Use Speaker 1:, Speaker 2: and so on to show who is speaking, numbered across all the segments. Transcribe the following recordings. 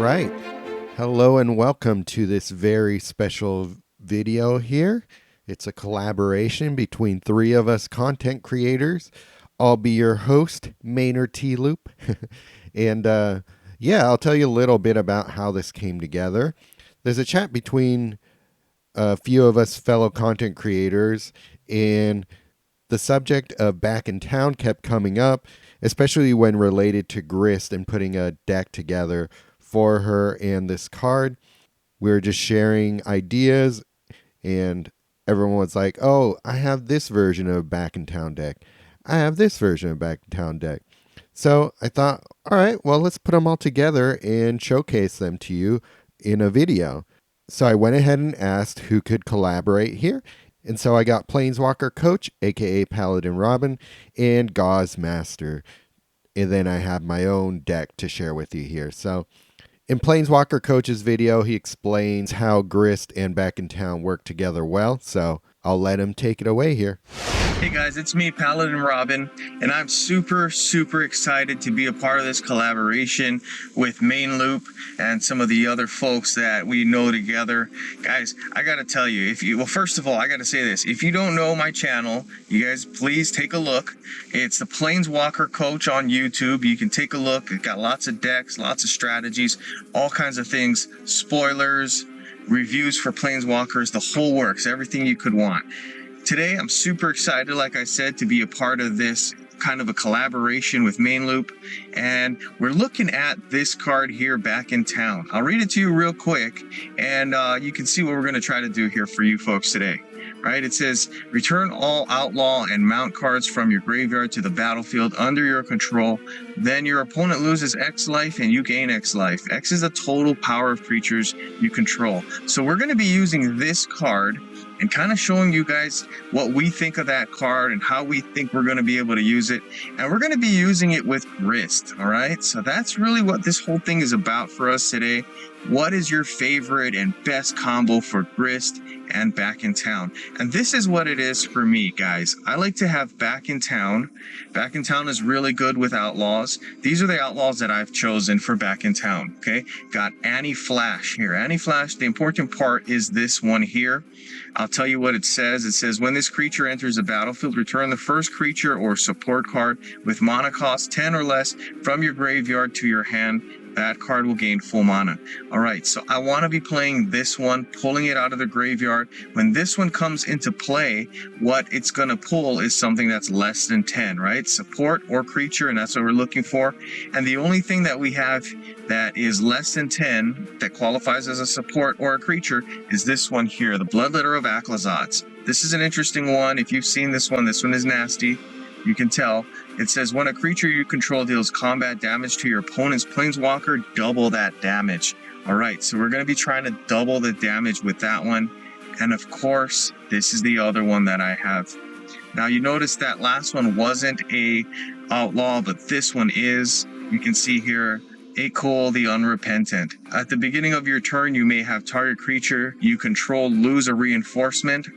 Speaker 1: right. Hello and welcome to this very special video here. It's a collaboration between three of us content creators. I'll be your host, Maynard T. Loop. and yeah, I'll tell you a little bit about how this came together. There's a chat between a few of us fellow content creators, and the subject of Back in Town kept coming up, especially when related to GRIST and putting a deck together for her and this card. We were just sharing ideas, and everyone was like, oh, I have this version of Back in Town deck. I have this version of Back in Town deck. So I thought, all right, well, let's put them all together and showcase them to you in a video. So I went ahead and asked who could collaborate here. And so I got Planeswalker Coach, aka Paladin Robin, and GozMaster. And then I have my own deck to share with you here. So in Planeswalker Coach's video, he explains how GRIST and Back in Town work together well. So I'll let him take it away here.
Speaker 2: Hey guys, it's me, Paladin Robin, and I'm super excited to be a part of this collaboration with Main Loop and some of the other folks that we know together. Guys, I gotta tell you, well, first of all, I gotta say this. If you don't know my channel, you guys please take a look. It's the Planeswalker Coach on YouTube. You can take a look. It's got lots of decks, lots of strategies, all kinds of things, spoilers, reviews for Planeswalkers, the whole works, everything you could want. Today, I'm super excited, like I said, to be a part of this kind of a collaboration with Main Loop. And we're looking at this card here, Back in Town. I'll read it to you real quick, and you can see what we're going to try to do here for you folks today. Right? It says, return all outlaw and mount cards from your graveyard to the battlefield under your control. Then your opponent loses X life and you gain X life. X is the total power of creatures you control. So we're going to be using this card and kind of showing you guys what we think of that card and how we think we're going to be able to use it. And we're going to be using it with GRIST, all right? So that's really what this whole thing is about for us today. What is your favorite and best combo for GRIST and Back in Town? And this is what it is for me, guys. I like to have Back in Town. Back in Town is really good with outlaws. These are the outlaws that I've chosen for Back in Town, okay? Got Anti-Flash here. Anti-Flash, the important part is this one here. I'll tell you what it says. It says, when this creature enters the battlefield, return the first creature or support card with mana cost 10 or less from your graveyard to your hand. That card will gain full mana. All right, so I want to be playing this one, pulling it out of the graveyard. When this one comes into play, what it's going to pull is something that's less than 10, right? Support or creature, and that's what we're looking for. And the only thing that we have that is less than 10 that qualifies as a support or a creature is this one here, the Bloodletter of Aclazotz. This is an interesting one. If you've seen this one is nasty. You can tell. It says, when a creature you control deals combat damage to your opponent's Planeswalker, double that damage. All right, so we're going to be trying to double the damage with that one. And of course, this is the other one that I have. Now, you notice that last one wasn't a outlaw, but this one is. You can see here, Akol the Unrepentant. At the beginning of your turn, you may have target creature you control lose a reinforcement.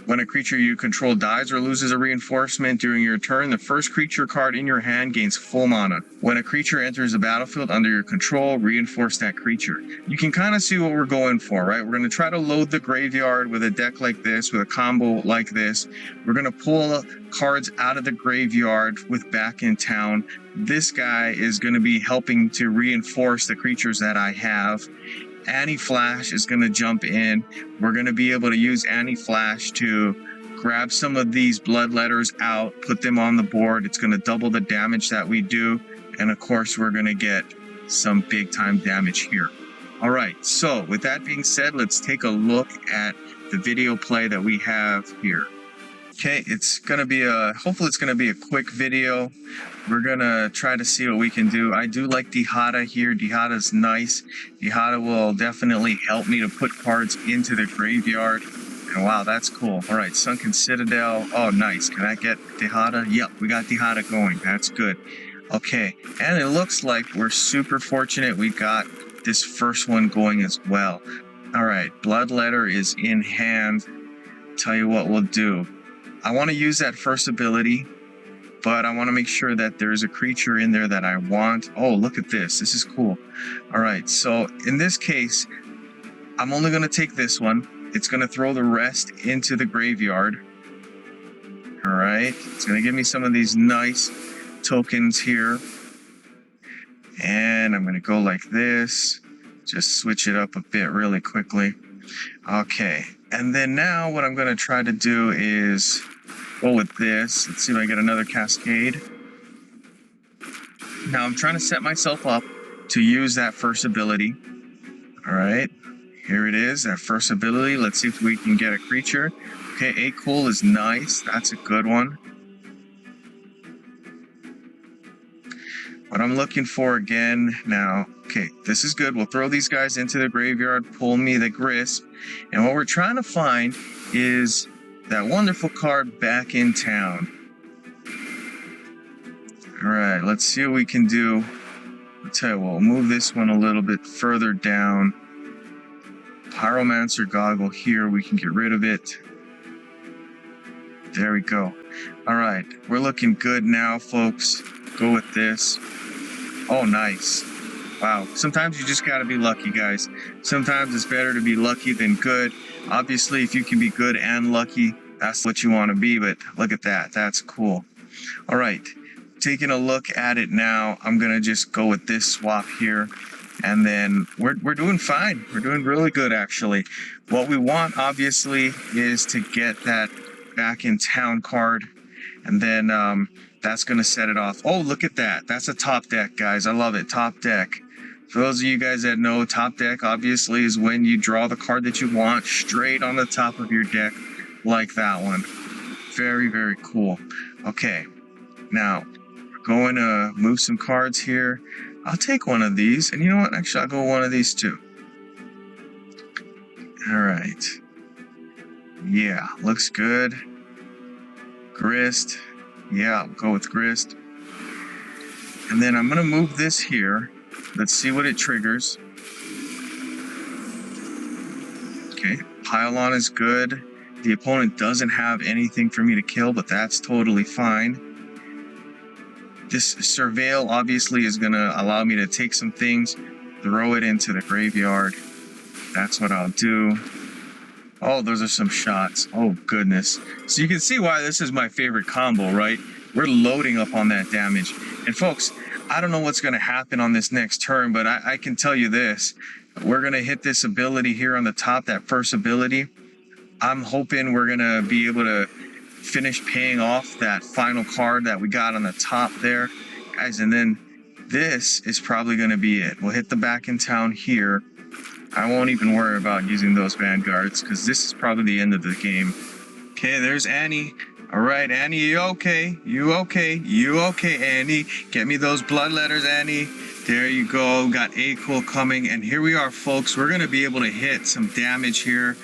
Speaker 2: When a creature you control dies or loses a reinforcement during your turn, the first creature card in your hand gains full mana. When a creature enters the battlefield under your control, reinforce that creature. You can kind of see what we're going for, right? We're going to try to load the graveyard with a deck like this, with a combo like this. We're going to pull cards out of the graveyard with Back in Town. This guy is going to be helping to reinforce the creatures that I have. Anti-Flash is going to jump in. We're going to be able to use Anti-Flash to grab some of these Bloodletters out, put them on the board. It's going to double the damage that we do. And of course, we're going to get some big time damage here. All right, so with that being said, let's take a look at the video play that we have here. Okay, it's going to be hopefully it's going to be a quick video. We're going to try to see what we can do. I do like Dihada here. Dihada's nice. Dihada will definitely help me to put cards into the graveyard. And wow, that's cool. All right, Sunken Citadel. Oh, nice. Can I get Dihada? Yep, we got Dihada going. That's good. Okay, and it looks like we're super fortunate we got this first one going as well. All right, Bloodletter is in hand. Tell you what we'll do. I want to use that first ability. but I want to make sure that there's a creature in there that I want. Oh, look at this. This is cool. All right, so in this case, I'm only going to take this one. It's going to throw the rest into the graveyard. All right, it's going to give me some of these nice tokens here. And I'm going to go like this. Just switch it up a bit really quickly. Okay, and then now what I'm going to try to do is go with this. Let's see if I get another cascade. Now I'm trying to set myself up to use that first ability. All right, here it is, that first ability. Let's see if we can get a creature. Okay, A Cool is nice. That's a good one. What I'm looking for again now, okay, this is good. We'll throw these guys into the graveyard, pull me the GRIST. And what we're trying to find is that wonderful card, Back in Town. All right, let's see what we can do. I'll tell you what, we'll move this one a little bit further down. Pyromancer Goggle here, we can get rid of it. There we go. All right, we're looking good now, folks. Go with this. Oh, nice. Wow. Sometimes you just got to be lucky, guys. Sometimes it's better to be lucky than good. Obviously, if you can be good and lucky, that's what you want to be. But look at that. That's cool. All right. Taking a look at it now, I'm going to just go with this swap here. And then we're doing fine. We're doing really good, actually. What we want, obviously, is to get that Back in Town card. And then that's going to set it off. Oh, look at that. That's a top deck, guys. I love it. Top deck. For those of you guys that know, top deck obviously is when you draw the card that you want straight on the top of your deck, like that one. Very, very cool. Okay. Now, we're going to move some cards here. I'll take one of these. And you know what? Actually, I'll go one of these too. All right. Yeah, looks good. GRIST. Yeah, I'll go with GRIST. And then I'm going to move this here. Let's see what it triggers. Okay, Pylon is good. The opponent doesn't have anything for me to kill, but that's totally fine. This Surveil obviously is going to allow me to take some things, throw it into the graveyard. That's what I'll do. Oh, those are some shots. Oh, goodness. So you can see why this is my favorite combo, right? We're loading up on that damage. And folks, I don't know what's going to happen on this next turn, but I can tell you this. We're going to hit this ability here on the top, that first ability. I'm hoping we're going to be able to finish paying off that final card that we got on the top there. Guys, and then this is probably going to be it. We'll hit the Back in Town here. I won't even worry about using those Vanguards because this is probably the end of the game. Okay, there's Annie. All right, Annie, you okay? You okay? You okay, Annie? Get me those blood letters, Annie. There you go. Got A Cool coming. And here we are, folks. We're going to be able to hit some damage here.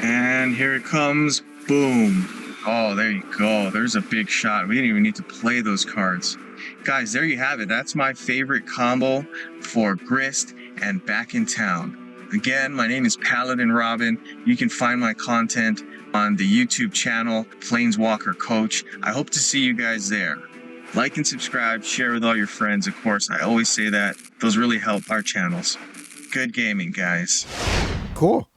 Speaker 2: And here it comes. Boom. Oh, there you go. There's a big shot. We didn't even need to play those cards. Guys, there you have it. That's my favorite combo for GRIST and Back in Town. Again, my name is Paladin Robin. You can find my content on the YouTube channel, Planeswalker Coach. I hope to see you guys there. Like and subscribe, share with all your friends. Of course, I always say that. Those really help our channels. Good gaming, guys.
Speaker 1: Cool.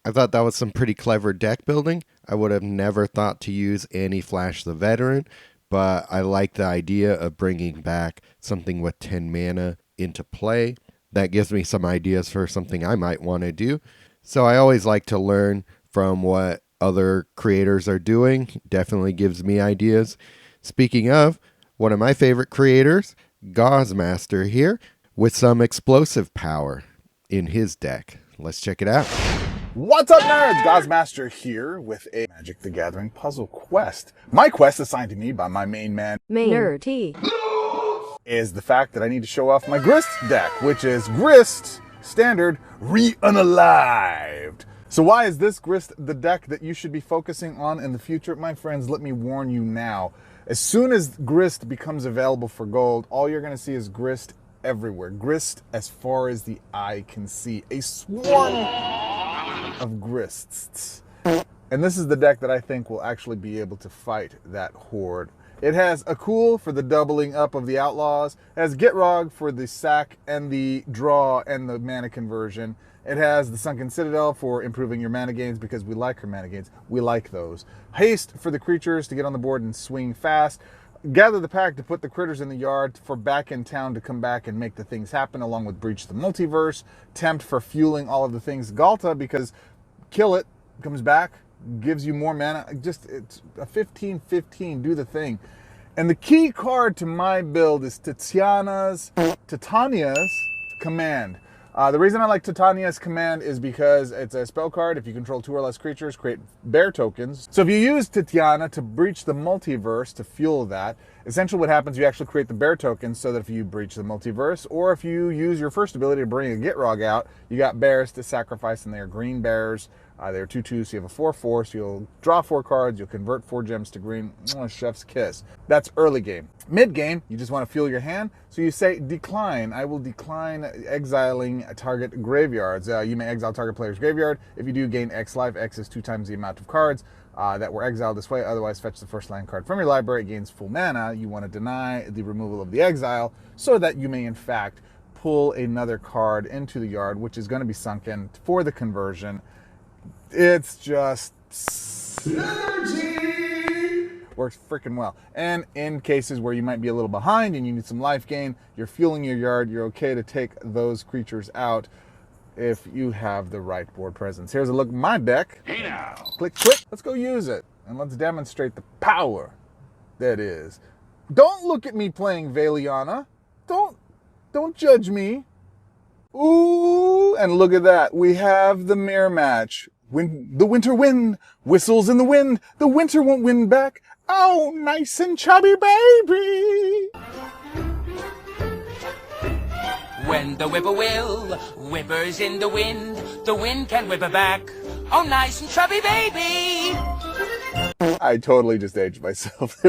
Speaker 1: I thought that was some pretty clever deck building. I would have never thought to use Annie Flash the Veteran, but I like the idea of bringing back something with 10 mana into play. That gives me some ideas for something I might want to do. So I always like to learn from what other creators are doing. Definitely gives me ideas. Speaking of, one of my favorite creators, GozMaster here, with some explosive power in his deck. Let's check it out.
Speaker 3: What's up, nerds? GozMaster here with a Magic the Gathering puzzle quest. My quest, assigned to me by my main man,
Speaker 4: Nerd T,
Speaker 3: is the fact that I need to show off my GRIST deck, which is GRIST Standard Re-Unalived. So why is this GRIST the deck that you should be focusing on in the future? My friends, let me warn you now. As soon as GRIST becomes available for gold, all you're going to see is GRIST everywhere. GRIST as far as the eye can see. A swarm of GRISTs. And this is the deck that I think will actually be able to fight that horde It has a cool for the doubling up of the outlaws. It has Gitrog for the sack and the draw and the mana conversion. It has the Sunken Citadel for improving your mana gains because we like our mana gains. We like those. Haste for the creatures to get on the board and swing fast. Gather the Pack to put the critters in the yard for back in town to come back and make the things happen, along with Breach the Multiverse. Tempt for fueling all of the things. Galta because kill it, comes back, gives you more mana. Just, it's a 15/15, do the thing. And the key card to my build is Titania's Command. The reason I like Titania's Command is because it's a spell card. If you control 2 or less creatures, create bear tokens. So if you use Titania to breach the multiverse to fuel that, essentially what happens, you actually create the bear tokens so that if you breach the multiverse, or if you use your first ability to bring a Gitrog out, you got bears to sacrifice, and they are green bears. They're 2/2, so you have a 4/4, so you'll draw 4 cards, you'll convert 4 gems to green. Chef's kiss. That's early game. Mid game, you just want to fuel your hand, so you say decline. I will decline exiling target graveyards. You may exile target player's graveyard. If you do, gain X life. X is 2 times the amount of cards that were exiled this way. Otherwise, fetch the first land card from your library. It gains full mana. You want to deny the removal of the exile so that you may, in fact, pull another card into the yard, which is going to be sunken for the conversion. It's just synergy. Works freaking well. And in cases where you might be a little behind and you need some life gain, you're fueling your yard, you're okay to take those creatures out if you have the right board presence. Here's a look at my deck. Hey now. Click, click. Let's go use it. And let's demonstrate the power that is. Don't look at me playing Valiana. Don't judge me. Ooh, and look at that. We have the mirror match. When the winter wind whistles in the wind, the winter won't win back. Oh, nice and chubby baby.
Speaker 4: When the whippoorwill whippers in the wind can whipper back. Oh, nice and chubby baby.
Speaker 3: I totally just aged myself.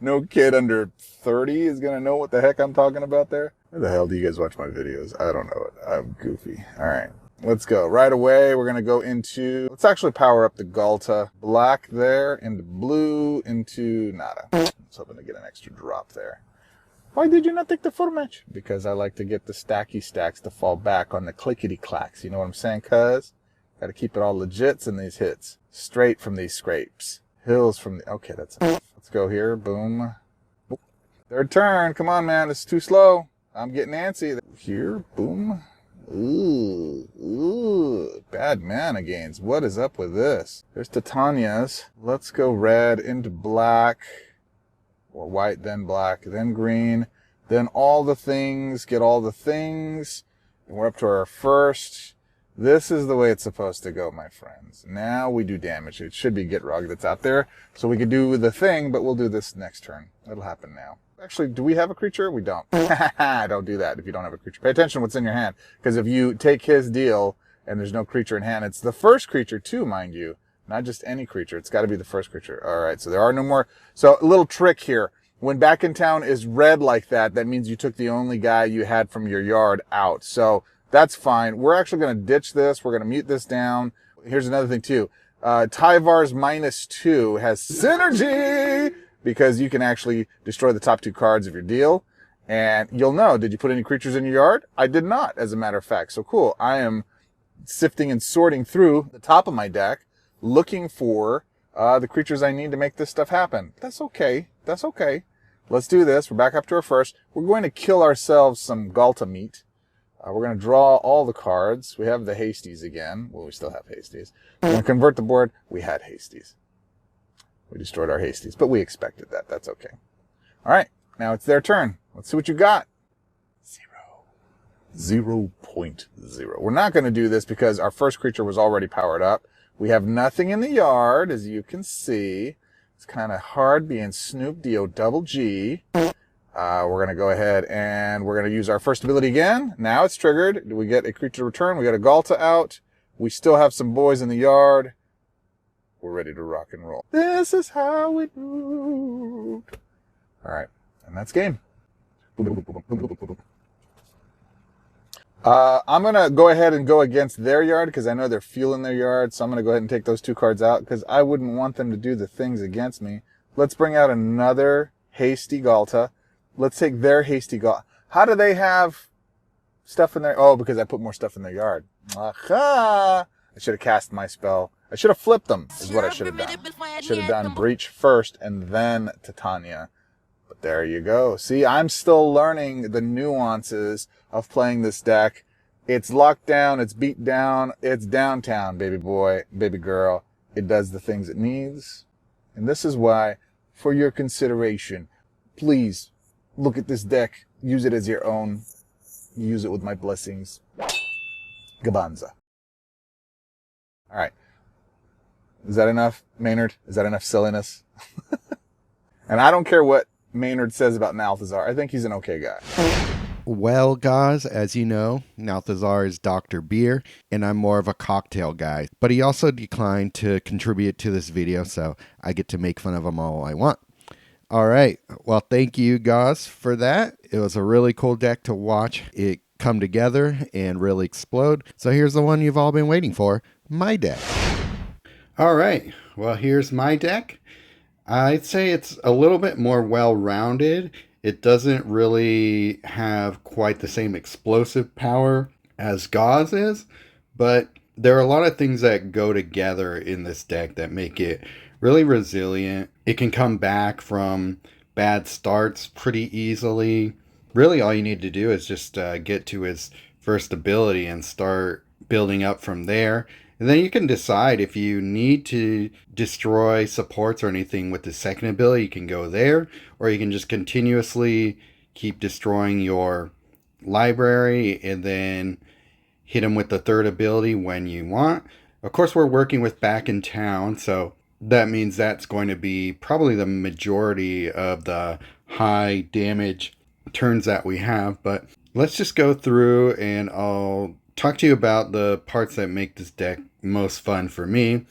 Speaker 3: No kid under 30 is going to know what the heck I'm talking about there. Where the hell do you guys watch my videos? I don't know it. I'm goofy. All right. Let's go. Right away, we're going to go into... Let's actually power up the Galta. Black there, into blue, into nada. I was hoping to get an extra drop there. Why did you not take the full match? Because I like to get the stacky stacks to fall back on the clickety-clacks. You know what I'm saying, cuz? Got to keep it all legits in these hits. Straight from these scrapes. Hills from the... Okay, that's enough. Let's go here. Boom. Third turn. Come on, man. It's too slow. I'm getting antsy. Here. Boom. Ooh, bad mana gains. What is up with this? There's Titania's. Let's go red into black, or white, then black, then green, then all the things, get all the things, and we're up to our first. This is the way it's supposed to go, my friends. Now we do damage. It should be Gitrog that's out there, so we could do the thing, but we'll do this next turn. That'll happen now. Actually, do we have a creature? We don't. Don't do that if you don't have a creature. Pay attention to what's in your hand. Because if you take his deal and there's no creature in hand, it's the first creature too, mind you. Not just any creature. It's got to be the first creature. All right, so there are no more. So a little trick here. When back in town is red like that, that means you took the only guy you had from your yard out. So that's fine. We're actually going to ditch this. We're going to mute this down. Here's another thing too. Tyvar's -2 has synergy, because you can actually destroy the top 2 cards of your deal. And you'll know, did you put any creatures in your yard? I did not, as a matter of fact. So cool. I am sifting and sorting through the top of my deck, looking for the creatures I need to make this stuff happen. That's okay. That's okay. Let's do this. We're back up to our first. We're going to kill ourselves some Galta meat. We're going to draw all the cards. We have the Hasties again. Well, we still have Hasties. We're going to convert the board. We had Hasties. We destroyed our Hasties, but we expected that. That's okay. All right, now it's their turn. Let's see what you got. 0.0. We're not going to do this because our first creature was already powered up. We have nothing in the yard, as you can see. It's kind of hard being Snoop D-O-double-G. We're going to go ahead and we're going to use our first ability again. Now it's triggered. We get a creature return. We got a Galta out. We still have some boys in the yard. We're ready to rock and roll. This is how we do. All right, and that's game. I'm going to go ahead and go against their yard because I know they're fueling their yard. So I'm going to go ahead and take those 2 cards out because I wouldn't want them to do the things against me. Let's bring out another Hasty Galta. Let's take their Hasty Galta. How do they have stuff in there? Oh, because I put more stuff in their yard. Aha! I should have cast my spell. I should have flipped them, is what I should have done. I should have done Breach first and then Titania. But there you go. See, I'm still learning the nuances of playing this deck. It's locked down, it's beat down, it's downtown, baby boy, baby girl. It does the things it needs. And this is why, for your consideration, please look at this deck, use it as your own, use it with my blessings. Gabanza. Alright. Is that enough, Maynard? Is that enough silliness? And I don't care what Maynard says about Nalthazar. I think he's an okay guy.
Speaker 1: Well, guys, as you know, Nalthazar is Dr. Beer, and I'm more of a cocktail guy. But he also declined to contribute to this video, so I get to make fun of him all I want. All right. Well, thank you, guys, for that. It was a really cool deck to watch it come together and really explode. So here's the one you've all been waiting for, my deck. All right. Well, here's my deck. I'd say it's a little bit more well-rounded. It doesn't really have quite the same explosive power as Goz is, but there are a lot of things that go together in this deck that make it really resilient. It can come back from bad starts pretty easily. Really, all you need to do is just get to his first ability and start building up from there. And then you can decide if you need to destroy supports or anything with the second ability, you can go there, or you can just continuously keep destroying your library and then hit them with the third ability when you want. Of course, we're working with Back in Town, so that means that's going to be probably the majority of the high damage turns that we have. But let's just go through and I'll talk to you about the parts that make this deck most fun for me.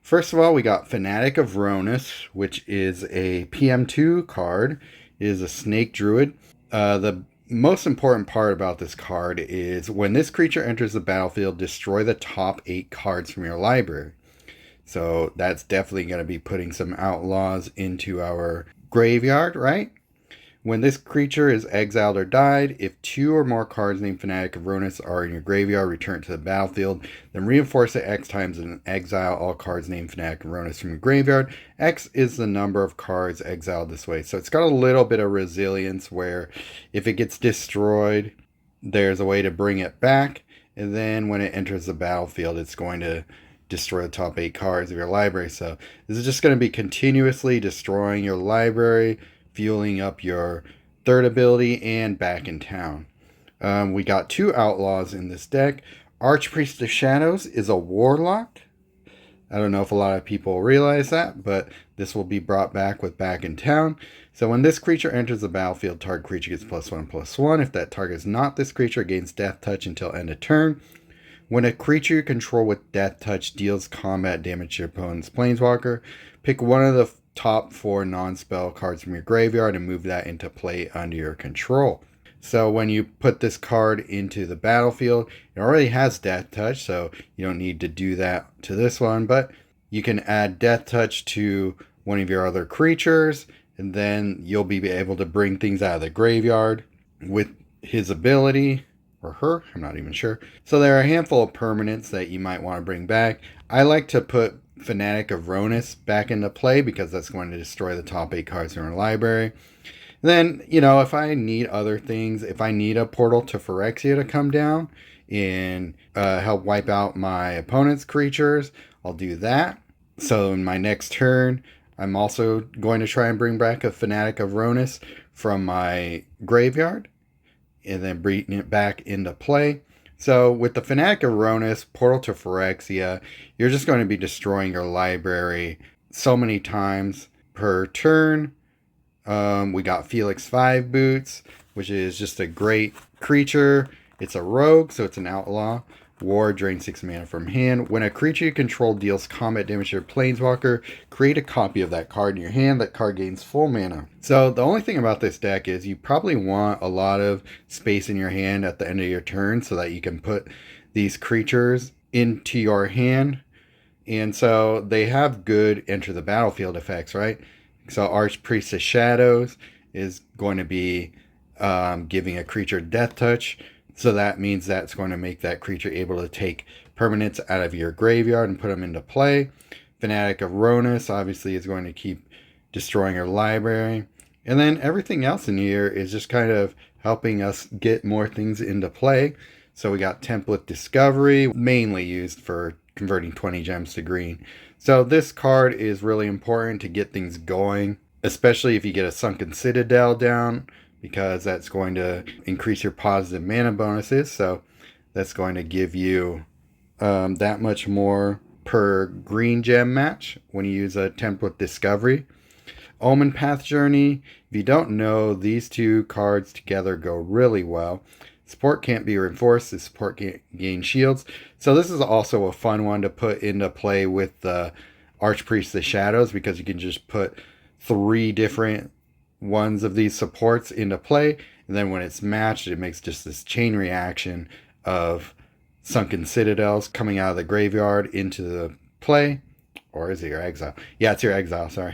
Speaker 1: First of all, we got Fanatic of Ronus, which is a PM2 card. It is a Snake Druid. The most important part about this card is when this creature enters the battlefield, destroy the top 8 cards from your library. So that's definitely going to be putting some outlaws into our graveyard, right? When this creature is exiled or died, if 2 or more cards named Fanatic of Ronus are in your graveyard, return to the battlefield, then reinforce it X times and exile all cards named Fanatic of Ronus from your graveyard. X is the number of cards exiled this way. So it's got a little bit of resilience where if it gets destroyed, there's a way to bring it back. And then when it enters the battlefield, it's going to destroy the top 8 cards of your library. So this is just going to be continuously destroying your library, fueling up your third ability, and Back in Town. We got 2 outlaws in this deck. Archpriest of Shadows is a warlock. I don't know if a lot of people realize that, but this will be brought back with Back in Town. So when this creature enters the battlefield, target creature gets +1/+1. If that target is not this creature, it gains Death Touch until end of turn. When a creature you control with Death Touch deals combat damage to your opponent's Planeswalker, pick one of the top 4 non-spell cards from your graveyard and move that into play under your control. So when you put this card into the battlefield, it already has Death Touch, so you don't need to do that to this one, but you can add Death Touch to one of your other creatures, and then you'll be able to bring things out of the graveyard with his ability, or her, I'm not even sure. So there are a handful of permanents that you might want to bring back. I like to put Fanatic of Ronus back into play because that's going to destroy the top 8 cards in our library. Then, you know, if I need other things, if I need a Portal to Phyrexia to come down and help wipe out my opponent's creatures, I'll do that. So in my next turn, I'm also going to try and bring back a Fanatic of Ronus from my graveyard and then bring it back into play. So with the Fanatic of Ronus, Portal to Phyrexia, you're just going to be destroying your library so many times per turn. We got Felix 5 Boots, which is just a great creature. It's a rogue, so it's an outlaw. War, drain 6 mana from hand. When a creature you control deals combat damage to your Planeswalker, create a copy of that card in your hand. That card gains full mana. So the only thing about this deck is you probably want a lot of space in your hand at the end of your turn so that you can put these creatures into your hand. And so they have good enter the battlefield effects, right? So Archpriest of Shadows is going to be giving a creature death touch. So that means that's going to make that creature able to take permanents out of your graveyard and put them into play. Fanatic of Ronus obviously is going to keep destroying your library. And then everything else in here is just kind of helping us get more things into play. So we got Template Discovery, mainly used for converting 20 gems to green. So this card is really important to get things going, especially if you get a Sunken Citadel down, because that's going to increase your positive mana bonuses. So that's going to give you that much more per green gem match when you use a Template Discovery. Omen Path Journey, if you don't know, these two cards together go really well. Support can't be reinforced, the support can't gain shields. So this is also a fun one to put into play with the Archpriest of the Shadows, because you can just put 3 different ones of these supports into play, and then when it's matched, it makes just this chain reaction of Sunken Citadels coming out of the graveyard into the play. Or is it your exile? Yeah, it's your exile, sorry.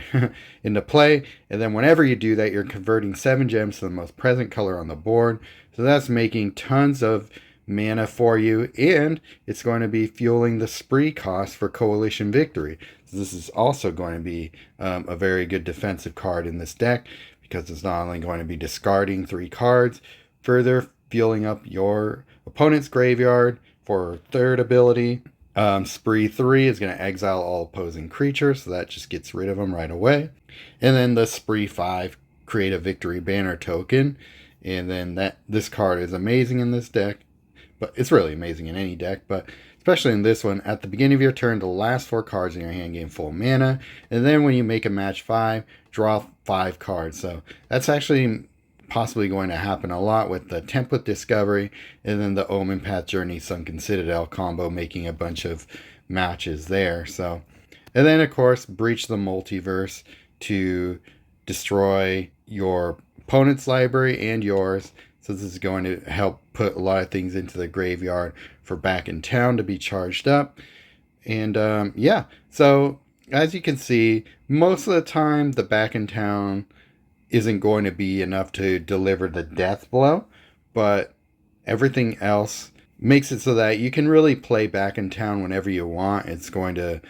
Speaker 1: Into play. And then whenever you do that, you're converting 7 gems to the most present color on the board. So that's making tons of mana for you. And it's going to be fueling the spree cost for Coalition Victory. So this is also going to be a very good defensive card in this deck, because it's not only going to be discarding 3 cards, further fueling up your opponent's graveyard for 3rd ability. Spree 3 is going to exile all opposing creatures, so that just gets rid of them right away. And then the Spree 5, create a victory banner token. And then this card is amazing in this deck, but it's really amazing in any deck, but especially in this one. At the beginning of your turn, the last 4 cards in your hand gain full mana, and then when you make a match 5, draw 5 cards. So that's actually possibly going to happen a lot with the Template Discovery and then the Omen Path Journey Sunken Citadel combo, making a bunch of matches there. So, and then of course Breach the Multiverse to destroy your opponent's library and yours. So this is going to help put a lot of things into the graveyard for Back in Town to be charged up. And yeah, so as you can see, most of the time the Back in Town isn't going to be enough to deliver the death blow, but everything else makes it so that you can really play Back in Town whenever you want. It's going to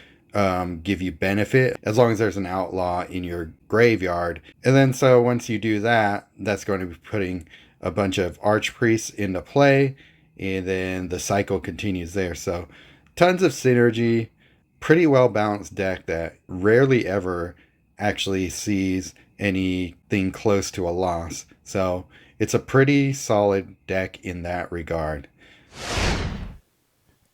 Speaker 1: give you benefit as long as there's an outlaw in your graveyard. And then so once you do that, that's going to be putting a bunch of Archpriests into play, and then the cycle continues there. So tons of synergy, pretty well balanced deck that rarely ever actually sees anything close to a loss. So it's a pretty solid deck in that regard.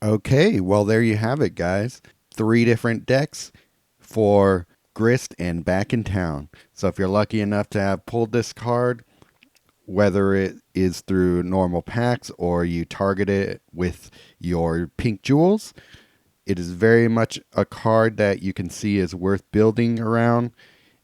Speaker 5: Okay, well there you have it, guys. 3 different decks for GRIST and Back in Town. So if you're lucky enough to have pulled this card, whether it is through normal packs or you target it with your pink jewels, it is very much a card that you can see is worth building around.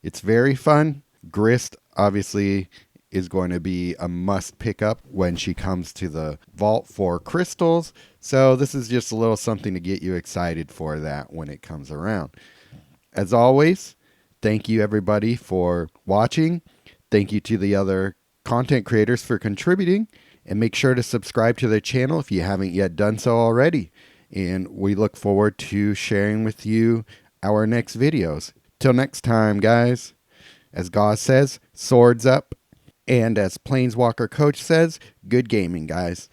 Speaker 5: It's very fun. GRIST obviously is going to be a must pick up when she comes to the vault for crystals. So this is just a little something to get you excited for that when it comes around. As always, thank you everybody for watching. Thank you to the other content creators for contributing, and make sure to subscribe to their channel if you haven't yet done so already. And we look forward to sharing with you our next videos. Till next time, guys. As Goz says, swords up. And as Planeswalker Coach says, good gaming, guys.